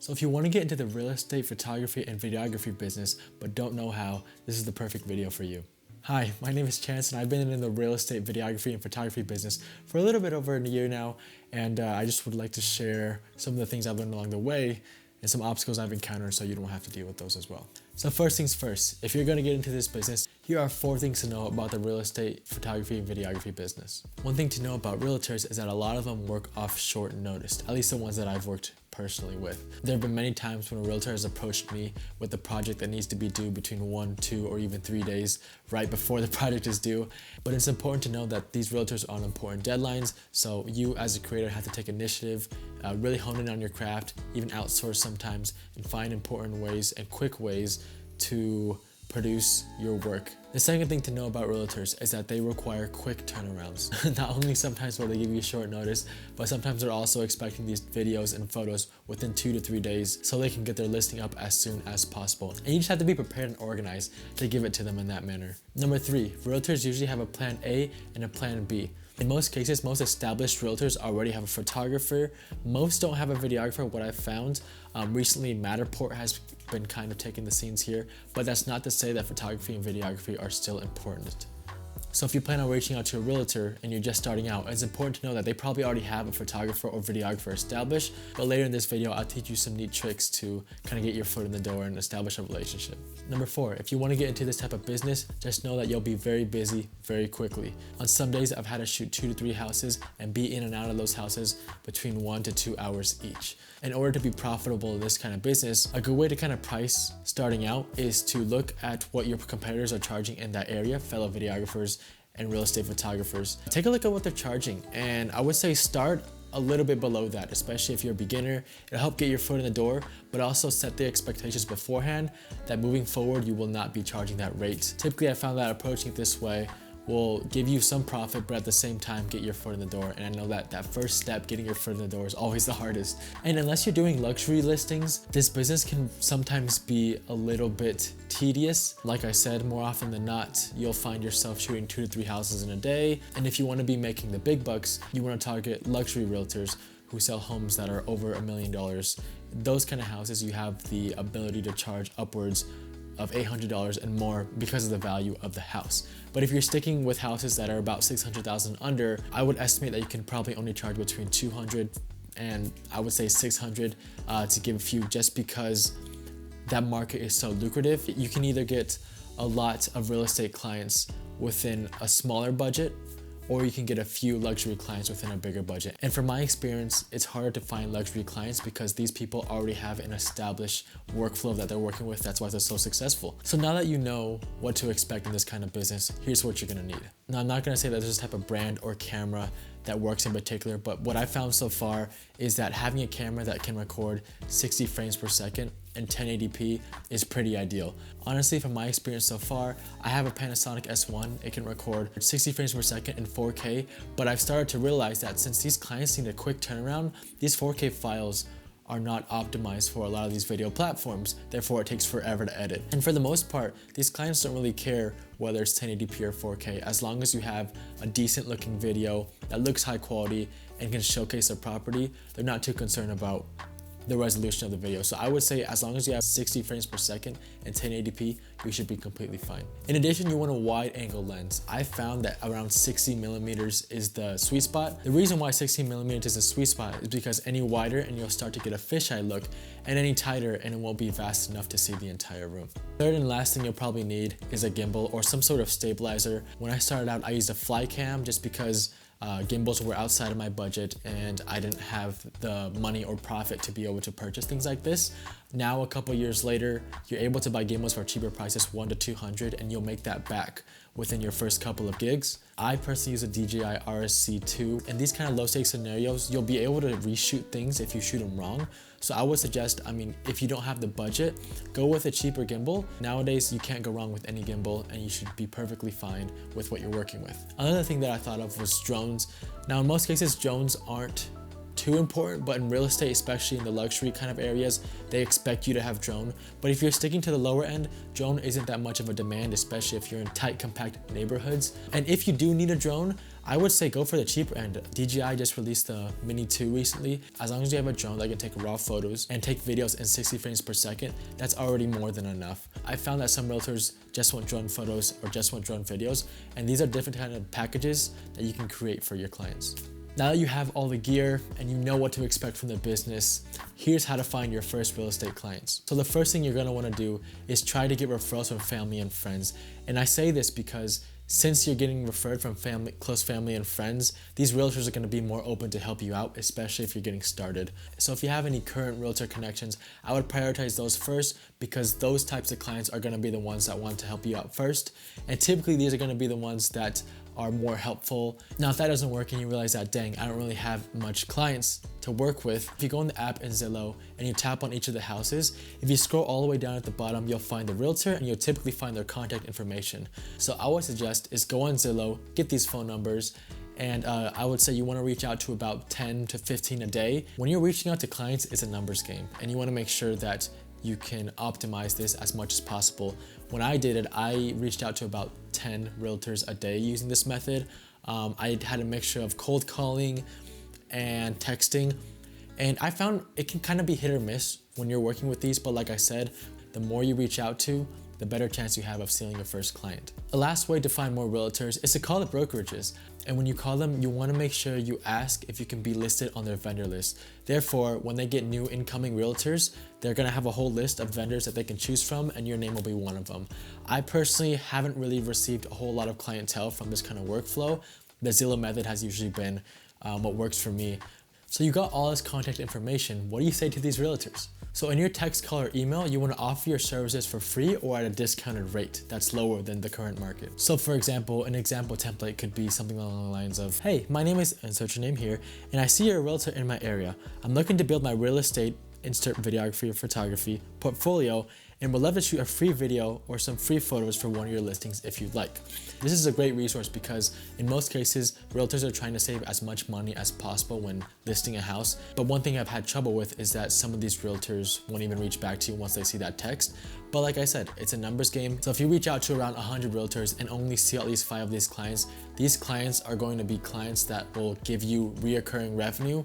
So if you want to get into the real estate photography and videography business but don't know how, this is the perfect video for you. Hi, my name is Chance and I've been in the real estate videography and photography business for a little bit over a year now, and I just would like to share some of the things I've learned along the way and some obstacles I've encountered so you don't have to deal with those as well. So first things first, if you're going to get into this business, here are 4 things to know about the real estate photography and videography business. One thing to know about realtors is that a lot of them work off short notice, at least the ones that I've worked personally with. There have been many times when a realtor has approached me with a project that needs to be due between 1, 2, or even 3 days right before the project is due. But it's important to know that these realtors are on important deadlines, so you as a creator have to take initiative, really hone in on your craft, even outsource sometimes, and find important ways and quick ways to produce your work. The second thing to know about realtors is that they require quick turnarounds. Not only sometimes will they give you short notice, but sometimes they're also expecting these videos and photos within 2 to 3 days so they can get their listing up as soon as possible. And you just have to be prepared and organized to give it to them in that manner. Number 3, realtors usually have a plan A and a plan B. In most cases, most established realtors already have a photographer. Most don't have a videographer, what I've found. Recently, Matterport has been kind of taking the scenes here, but that's not to say that photography and videography are still important. So if you plan on reaching out to a realtor and you're just starting out, it's important to know that they probably already have a photographer or videographer established, but later in this video, I'll teach you some neat tricks to kind of get your foot in the door and establish a relationship. Number 4, if you want to get into this type of business, just know that you'll be very busy very quickly. On some days, I've had to shoot 2 to 3 houses and be in and out of those houses between 1 to 2 hours each. In order to be profitable in this kind of business, a good way to kind of price starting out is to look at what your competitors are charging in that area, fellow videographers and real estate photographers. Take a look at what they're charging, and I would say start a little bit below that, especially if you're a beginner. It'll help get your foot in the door, but also set the expectations beforehand that moving forward you will not be charging that rate. Typically, I found that approaching it this way will give you some profit, but at the same time get your foot in the door. And I know that that first step, getting your foot in the door, is always the hardest. And unless you're doing luxury listings, this business can sometimes be a little bit tedious. Like I said, more often than not, you'll find yourself shooting 2 to 3 houses in a day. And if you want to be making the big bucks, you want to target luxury realtors who sell homes that are over $1 million. Those kind of houses, you have the ability to charge upwards of $800 and more because of the value of the house. But if you're sticking with houses that are about $600,000 under, I would estimate that you can probably only charge between $200 and I would say $600 to give a few, just because that market is so lucrative. You can either get a lot of real estate clients within a smaller budget, or you can get a few luxury clients within a bigger budget. And from my experience, it's harder to find luxury clients because these people already have an established workflow that they're working with. That's why they're so successful. So now that you know what to expect in this kind of business, here's what you're gonna need. Now, I'm not gonna say that there's a type of brand or camera that works in particular, but what I found so far is that having a camera that can record 60 frames per second and 1080p is pretty ideal. Honestly, from my experience so far, I have a Panasonic S1. It can record 60 frames per second in 4K, but I've started to realize that since these clients need a quick turnaround, these 4K files are not optimized for a lot of these video platforms. Therefore, it takes forever to edit. And for the most part, these clients don't really care whether it's 1080p or 4K, as long as you have a decent looking video that looks high quality and can showcase their property. They're not too concerned about the resolution of the video. So I would say as long as you have 60 frames per second and 1080p, you should be completely fine. In addition, you want a wide angle lens. I found that around 60 millimeters is the sweet spot. The reason why 60 millimeters is the sweet spot is because any wider and you'll start to get a fisheye look, and any tighter and it won't be vast enough to see the entire room. Third and last thing you'll probably need is a gimbal or some sort of stabilizer. When I started out, I used a fly cam just because gimbals were outside of my budget and I didn't have the money or profit to be able to purchase things like this. Now, a couple years later, you're able to buy gimbals for cheaper prices, $100 to $200, and you'll make that back within your first couple of gigs. I personally use a DJI RSC2. In these kind of low stakes scenarios, you'll be able to reshoot things if you shoot them wrong. So I would suggest, if you don't have the budget, go with a cheaper gimbal. Nowadays, you can't go wrong with any gimbal and you should be perfectly fine with what you're working with. Another thing that I thought of was drones. Now, in most cases, drones aren't too important, but in real estate, especially in the luxury kind of areas, they expect you to have drone. But if you're sticking to the lower end, drone isn't that much of a demand, especially if you're in tight, compact neighborhoods. And if you do need a drone, I would say go for the cheaper end. DJI just released the Mini 2 recently. As long as you have a drone that can take raw photos and take videos in 60 frames per second, that's already more than enough. I found that some realtors just want drone photos or just want drone videos, and these are different kind of packages that you can create for your clients. Now that you have all the gear and you know what to expect from the business, here's how to find your first real estate clients. So the first thing you're gonna wanna do is try to get referrals from family and friends. And I say this because since you're getting referred from close family and friends, these realtors are going to be more open to help you out, especially if you're getting started. So if you have any current realtor connections, I would prioritize those first because those types of clients are going to be the ones that want to help you out first. And typically these are going to be the ones that are more helpful. Now, if that doesn't work and you realize that, dang, I don't really have much clients to work with, if you go in the app in Zillow and you tap on each of the houses, if you scroll all the way down at the bottom, you'll find the realtor and you'll typically find their contact information. So I would suggest is go on Zillow, get these phone numbers, and I would say you want to reach out to about 10 to 15 a day. When you're reaching out to clients, it's a numbers game, and you want to make sure that you can optimize this as much as possible. When I did it, I reached out to about 10 realtors a day using this method. I had a mixture of cold calling and texting, and I found it can kind of be hit or miss when you're working with these, but like I said, the more you reach out to, the better chance you have of sealing your first client. The last way to find more realtors is to call the brokerages. And when you call them, you want to make sure you ask if you can be listed on their vendor list. Therefore, when they get new incoming realtors, they're going to have a whole list of vendors that they can choose from, and your name will be one of them. I personally haven't really received a whole lot of clientele from this kind of workflow. The Zillow method has usually been what works for me. So you got all this contact information. What do you say to these realtors? So in your text, call, or email, you want to offer your services for free or at a discounted rate that's lower than the current market. So for example, an example template could be something along the lines of, hey, my name is, insert your name here, and I see you're a realtor in my area. I'm looking to build my real estate, insert videography or photography, portfolio, and would love to shoot a free video or some free photos for one of your listings if you'd like. This is a great resource because in most cases, realtors are trying to save as much money as possible when listing a house. But one thing I've had trouble with is that some of these realtors won't even reach back to you once they see that text. But like I said, it's a numbers game. So if you reach out to around 100 realtors and only see at least 5 of these clients are going to be clients that will give you reoccurring revenue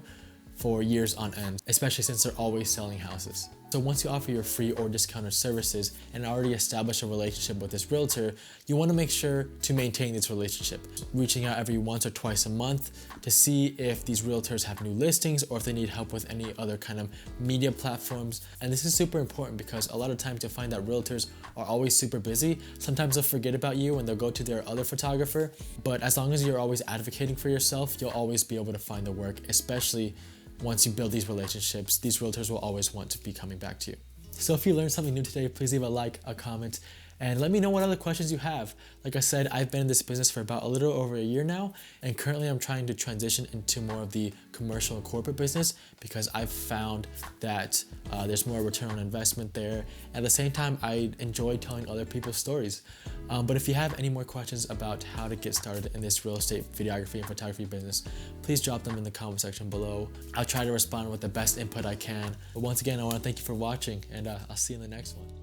for years on end, especially since they're always selling houses. So once you offer your free or discounted services and already establish a relationship with this realtor, you want to make sure to maintain this relationship, reaching out every once or twice a month to see if these realtors have new listings or if they need help with any other kind of media platforms. And this is super important because a lot of times you'll find that realtors are always super busy. Sometimes they'll forget about you and they'll go to their other photographer. But as long as you're always advocating for yourself, you'll always be able to find the work, especially once you build these relationships. These realtors will always want to be coming back to you. So if you learned something new today, please leave a like, a comment, and let me know what other questions you have. Like I said, I've been in this business for about a little over a year now, and currently I'm trying to transition into more of the commercial and corporate business because I've found that there's more return on investment there. At the same time, I enjoy telling other people's stories. But if you have any more questions about how to get started in this real estate videography and photography business, please drop them in the comment section below. I'll try to respond with the best input I can. But once again, I want to thank you for watching, and I'll see you in the next one.